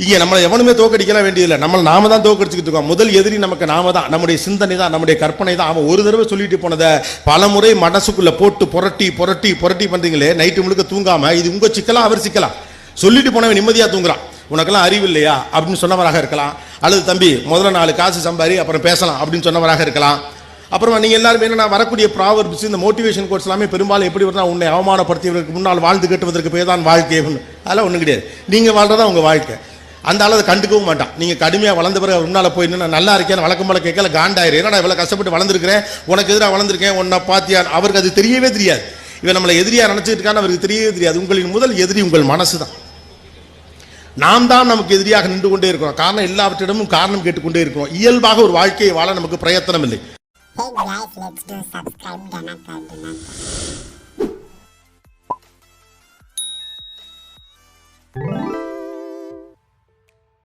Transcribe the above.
இங்கே நம்மளை எவனுமே தோக்கடிக்கலாம் வேண்டியதில்லை, நாம தான் தோக்கடிச்சுக்கிட்டு இருக்கோம். முதல் எதிரி நமக்கு நாம தான், நம்முடைய சிந்தனை தான், நம்முடைய கற்பனை தான். அவன் ஒரு தடவை சொல்லிட்டு போனதை பல முறை மனசுக்குள்ள போட்டு புரட்டி புரட்டி புரட்டி பண்றீங்களே, நைட்டு முழுக்க தூங்காம. இது உங்க சிக்கலாம், அவர் சிக்கலாம். சொல்லிட்டு போனவன் நிம்மதியா தூங்குறான். உனக்கெல்லாம் அறிவு இல்லையா அப்படின்னு சொன்னவராக இருக்கலாம், அல்லது தம்பி முதல்ல 4 காசு சம்பாரி அப்புறம் பேசலாம் அப்படின்னு சொன்னவராக இருக்கலாம். அப்புறமா நீங்க எல்லாரும் என்னன்னா வரக்கூடிய ப்ராவர்ப்ஸ், இந்த மோட்டிவேஷன் கோர்ஸ் எல்லாமே பெரும்பாலும் எப்படி வருதுன்னா, உன்னை அவமானப்படுத்தியவர்களுக்கு முன்னால் வாழ்ந்து கட்டுவதற்கு பேர் தான் வாழ்க்கை. அதெல்லாம் ஒன்றும் கிடையாது. நீங்க வாழ்றதா உங்க வாழ்க்கை. அந்த ஆள் அதை கண்டுக்கவும் மாட்டான். நீங்க கடுமையாக வளர்ந்த பிறகு முன்னால் போய் நான் நல்லா இருக்கேன் வழக்கம் போல கேட்கல காண்டாயிரு. ஏன்னா இவ்வளோ கஷ்டப்பட்டு வளர்ந்துருக்கிறேன், உனக்கு எதிராக வளர்ந்துருக்கேன், உன்னை பாத்தியா. அவருக்கு அது தெரியவே தெரியாது. இவன் நம்மளை எதிரியா நினைச்சிட்டு இருக்கான்னு அவருக்கு தெரியவே தெரியாது. உங்களின் முதல் எதிரி உங்கள் மனசு தான். நாம் தான் நமக்கு எதிரியாக நின்று கொண்டே இருக்கிறோம். காரணம் எல்லாவற்றிடமும் காரணம் கேட்டுக்கொண்டே இருக்கிறோம். இயல்பாக ஒரு வாழ்க்கையை வாழ நமக்கு பிரயத்தனம் இல்லை. Hey guys, let's do subscribe Dhanaka.